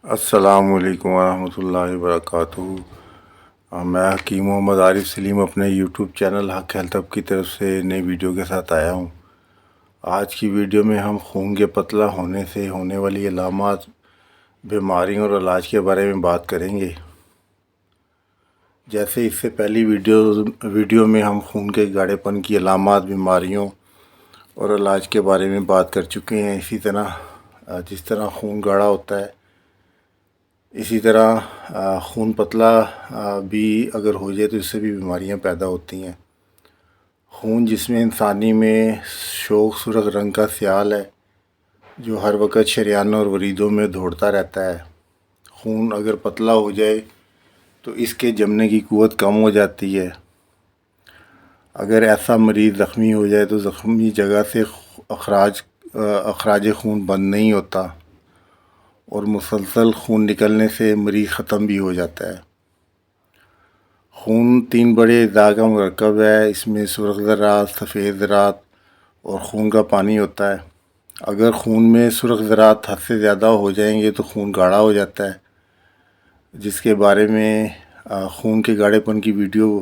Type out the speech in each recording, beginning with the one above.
السلام علیکم ورحمۃ اللہ وبرکاتہ۔ میں حکیم محمد عارف سلیم اپنے یوٹیوب چینل حق ہیلتھ ہب کی طرف سے نئی ویڈیو کے ساتھ آیا ہوں۔ آج کی ویڈیو میں ہم خون کے پتلا ہونے سے ہونے والی علامات، بیماریوں اور علاج کے بارے میں بات کریں گے۔ جیسے اس سے پہلی ویڈیو میں ہم خون کے گاڑھے پن کی علامات، بیماریوں اور علاج کے بارے میں بات کر چکے ہیں۔ اسی طرح جس طرح خون گاڑھا ہوتا ہے، اسی طرح خون پتلا بھی اگر ہو جائے تو اس سے بھی بیماریاں پیدا ہوتی ہیں۔ خون جسم انسانی میں شوخ سرخ رنگ کا سیال ہے جو ہر وقت شریانوں اور وریدوں میں دوڑتا رہتا ہے۔ خون اگر پتلا ہو جائے تو اس کے جمنے کی قوت کم ہو جاتی ہے۔ اگر ایسا مریض زخمی ہو جائے تو زخمی جگہ سے اخراج خون بند نہیں ہوتا اور مسلسل خون نکلنے سے مریض ختم بھی ہو جاتا ہے۔ خون 3 بڑے اجزاء کا مرکب ہے۔ اس میں سرخ ذرات، سفید ذرات اور خون کا پانی ہوتا ہے۔ اگر خون میں سرخ ذرات حد سے زیادہ ہو جائیں گے تو خون گاڑھا ہو جاتا ہے، جس کے بارے میں خون کے گاڑھے پن کی ویڈیو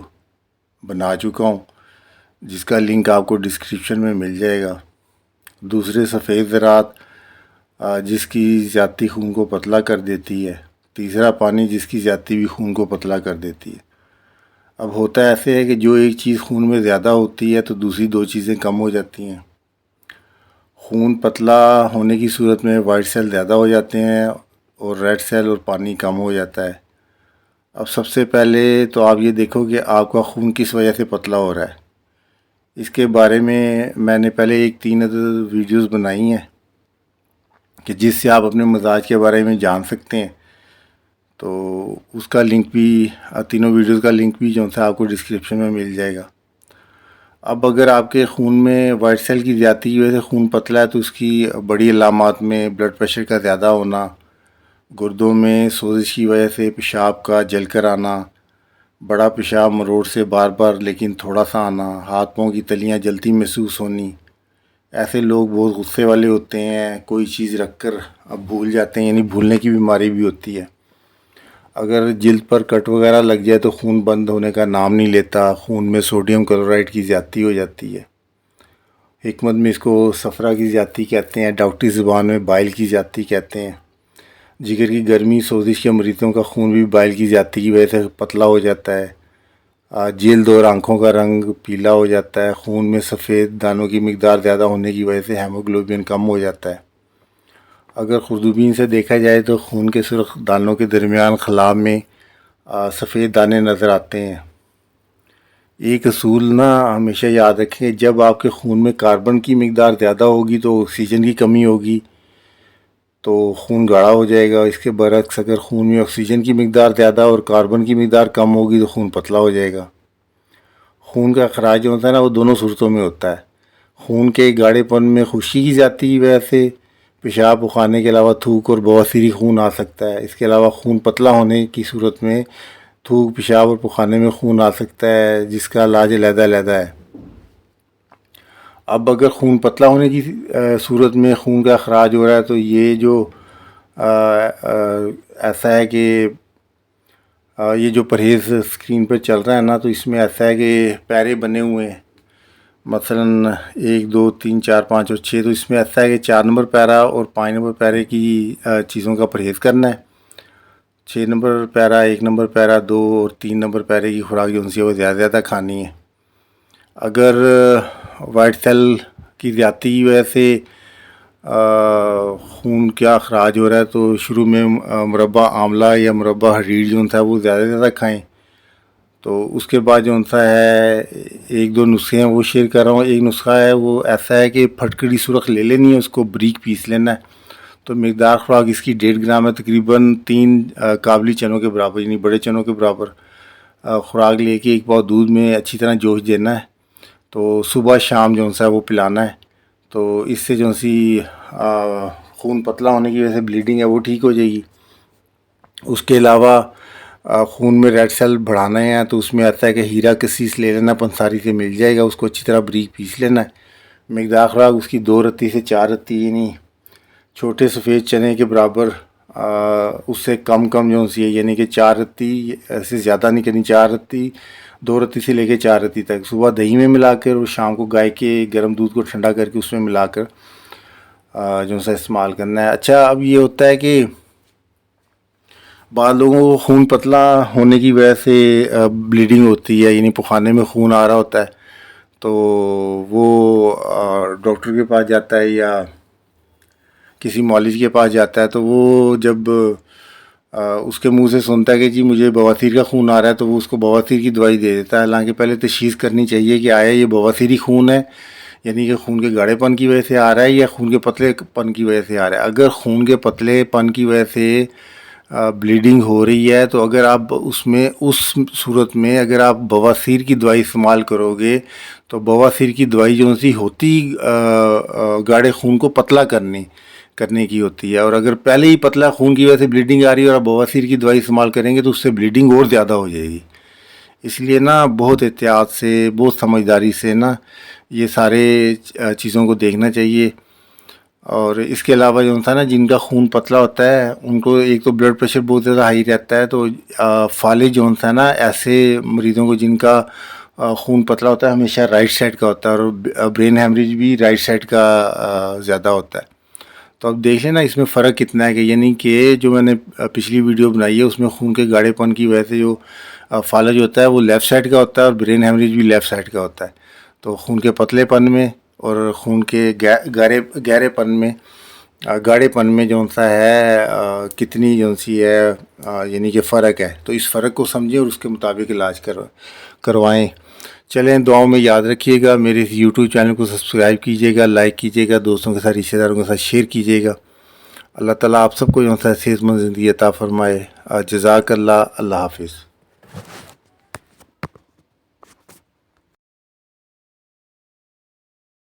بنا چکا ہوں، جس کا لنک آپ کو ڈسکرپشن میں مل جائے گا۔ دوسرے سفید ذرات جس کی زیادتی خون کو پتلا کر دیتی ہے۔ تیسرا پانی جس کی زیادتی بھی خون کو پتلا کر دیتی ہے۔ اب ہوتا ایسے ہے کہ جو ایک چیز خون میں زیادہ ہوتی ہے تو دوسری 2 چیزیں کم ہو جاتی ہیں۔ خون پتلا ہونے کی صورت میں وائٹ سیل زیادہ ہو جاتے ہیں اور ریڈ سیل اور پانی کم ہو جاتا ہے۔ اب سب سے پہلے تو آپ یہ دیکھو کہ آپ کا خون کس وجہ سے پتلا ہو رہا ہے۔ اس کے بارے میں نے پہلے 3 ویڈیوز بنائی ہیں کہ جس سے آپ اپنے مزاج کے بارے میں جان سکتے ہیں۔ تو اس کا لنک بھی، تینوں ویڈیوز کا لنک بھی جو ہے آپ کو ڈسکرپشن میں مل جائے گا۔ اب اگر آپ کے خون میں وائٹ سیل کی زیادتی کی وجہ سے خون پتلا ہے تو اس کی بڑی علامات میں بلڈ پریشر کا زیادہ ہونا، گردوں میں سوزش کی وجہ سے پیشاب کا جل کر آنا، بڑا پیشاب مروڑ سے بار بار لیکن تھوڑا سا آنا، ہاتھ پاؤں کی تلیاں جلتی محسوس ہونی۔ ایسے لوگ بہت غصے والے ہوتے ہیں، کوئی چیز رکھ کر اب بھول جاتے ہیں، یعنی بھولنے کی بیماری بھی ہوتی ہے۔ اگر جلد پر کٹ وغیرہ لگ جائے تو خون بند ہونے کا نام نہیں لیتا، خون میں سوڈیم کلورائڈ کی زیادتی ہو جاتی ہے۔ حکمت میں اس کو صفرا کی زیادتی کہتے ہیں، ڈاکٹری زبان میں بائل کی زیادتی کہتے ہیں۔ جگر کی گرمی سوزش کے مریضوں کا خون بھی بائل کی زیادتی کی وجہ سے پتلا ہو جاتا ہے۔ جلد اور آنکھوں کا رنگ پیلا ہو جاتا ہے۔ خون میں سفید دانوں کی مقدار زیادہ ہونے کی وجہ سے ہیموگلوبن کم ہو جاتا ہے۔ اگر خوردبین سے دیکھا جائے تو خون کے سرخ دانوں کے درمیان خلا میں سفید دانے نظر آتے ہیں۔ ایک اصول ہمیشہ یاد رکھیں، جب آپ کے خون میں کاربن کی مقدار زیادہ ہوگی تو آکسیجن کی کمی ہوگی تو خون گاڑھا ہو جائے گا۔ اس کے برعکس اگر خون میں آکسیجن کی مقدار زیادہ اور کاربن کی مقدار کم ہوگی تو خون پتلا ہو جائے گا۔ خون کا اخراج جو ہوتا ہے وہ دونوں صورتوں میں ہوتا ہے۔ خون کے گاڑھے پن میں خشکی کی زیادتی کی وجہ سے پیشاب پخانے کے علاوہ تھوک اور بواسیری خون آ سکتا ہے۔ اس کے علاوہ خون پتلا ہونے کی صورت میں تھوک، پیشاب اور پخانے میں خون آ سکتا ہے، جس کا علاج علیحدہ ہے۔ اب اگر خون پتلا ہونے کی صورت میں خون کا اخراج ہو رہا ہے تو یہ جو ایسا ہے کہ یہ جو پرہیز اسکرین پہ چل رہا ہے تو اس میں ایسا ہے کہ پیرے بنے ہوئے ہیں، مثلاً 1 2 3 4 5 اور 6۔ تو اس میں ایسا ہے کہ 4 نمبر پیرا اور 5 نمبر پیرے کی چیزوں کا پرہیز کرنا ہے۔ 6 نمبر پیرا، 1 نمبر پیرا، 2 اور 3 نمبر پیرے کی خوراک جو ہے وہ زیادہ کھانی ہے۔ اگر وائٹ سیل کی زیادتی کی وجہ سے خون کیا اخراج ہو رہا ہے تو شروع میں مربع آملہ یا مربع حریر جو ہے وہ زیادہ کھائیں۔ تو اس کے بعد جو ہے 1 2 نسخے ہیں وہ شیئر کر رہا ہوں۔ ایک نسخہ ہے وہ ایسا ہے کہ پھٹکڑی سرخ لے لینی ہے، اس کو بریک پیس لینا ہے۔ تو مقدار خوراک اس کی 1.5 گرام ہے، تقریباً 3 کابلی چنوں کے برابر، یعنی بڑے چنوں کے برابر خوراک لے کے 1 پاؤ دودھ میں اچھی طرح جوش دینا ہے۔ تو صبح شام جو ہے وہ پلانا ہے۔ تو اس سے جو سی خون پتلا ہونے کی وجہ سے بلیڈنگ ہے وہ ٹھیک ہو جائے گی۔ اس کے علاوہ خون میں ریڈ سیل بڑھانا ہے تو اس میں ایسا ہے کہ ہیرا کسیس لے لینا، پنساری سے مل جائے گا، اس کو اچھی طرح بریک پیس لینا ہے۔ مقدار خوراک اس کی 2 رتی سے 4 رتی، یعنی چھوٹے سفید چنے کے برابر اس سے کم جو سی ہے، یعنی کہ 4 رتی ایسے زیادہ نہیں کرنی، 4 رتی 2 رتی سے لے کے 4 رتی تک، صبح دہی میں ملا کر اور شام کو گائے کے گرم دودھ کو ٹھنڈا کر کے اس میں ملا کر جو سا استعمال کرنا ہے۔ اچھا، اب یہ ہوتا ہے کہ بعض لوگوں کو خون پتلا ہونے کی وجہ سے بلیڈنگ ہوتی ہے، یعنی پخانے میں خون آ رہا ہوتا ہے، تو وہ ڈاکٹر کے پاس جاتا ہے یا کسی معالج کے پاس جاتا ہے، تو وہ جب اس کے منہ سے سنتا ہے کہ جی مجھے بواسیر کا خون آ رہا ہے، تو وہ اس کو بواسیر کی دوائی دے دیتا ہے۔ حالانکہ پہلے تشخیص کرنی چاہیے کہ آیا یہ بواسیری خون ہے، یعنی کہ خون کے گاڑے پن کی وجہ سے آ رہا ہے، یا خون کے پتلے پن کی وجہ سے آ رہا ہے۔ اگر خون کے پتلے پن کی وجہ سے بلیڈنگ ہو رہی ہے، تو اگر آپ اس صورت میں اگر آپ بواسیر کی دوائی استعمال کرو گے، تو بواسیر کی دوائی جو سی ہوتی گاڑے خون کو پتلا کرنے کی ہوتی ہے، اور اگر پہلے ہی پتلا خون کی وجہ سے بلیڈنگ آ رہی ہے اور آپ بواسیر کی دوائی استعمال کریں گے تو اس سے بلیڈنگ اور زیادہ ہو جائے گی۔ اس لیے نا بہت احتیاط سے، بہت سمجھداری سے نا یہ سارے چیزوں کو دیکھنا چاہیے۔ اور اس کے علاوہ جو تھا نا، جن کا خون پتلا ہوتا ہے ان کو ایک تو بلڈ پریشر بہت زیادہ ہائی رہتا ہے، تو فالج جو تھا نا، ایسے مریضوں کو جن کا خون پتلا ہوتا ہے ہمیشہ رائٹ سائڈ کا ہوتا ہے، اور برین ہیمریج بھی رائٹ سائڈ کا زیادہ ہوتا ہے۔ تو اب دیکھ لیں نا اس میں فرق کتنا ہے، کہ یعنی کہ جو میں نے پچھلی ویڈیو بنائی ہے اس میں خون کے گاڑے پن کی وجہ سے جو فالج ہوتا ہے وہ لیفٹ سائڈ کا ہوتا ہے، اور برین ہیمریج بھی لیفٹ سائڈ کا ہوتا ہے۔ تو خون کے پتلے پن میں اور خون کے گہرے پن میں، گاڑے پن میں جو سا ہے کتنی جو سی ہے یعنی کہ فرق ہے، تو اس فرق کو سمجھیں اور اس کے مطابق علاج کروائیں۔ چلیں، دعاؤں میں یاد رکھیے گا، میرے اس یوٹیوب چینل کو سبسکرائب کیجیے گا، لائک کیجیے گا، دوستوں کے ساتھ، رشتہ داروں کے ساتھ شیئر کیجیے گا۔ اللہ تعالیٰ آپ سب کو جو ہے صحت مند زندگی عطا فرمائے۔ جزاک اللہ۔ اللہ حافظ۔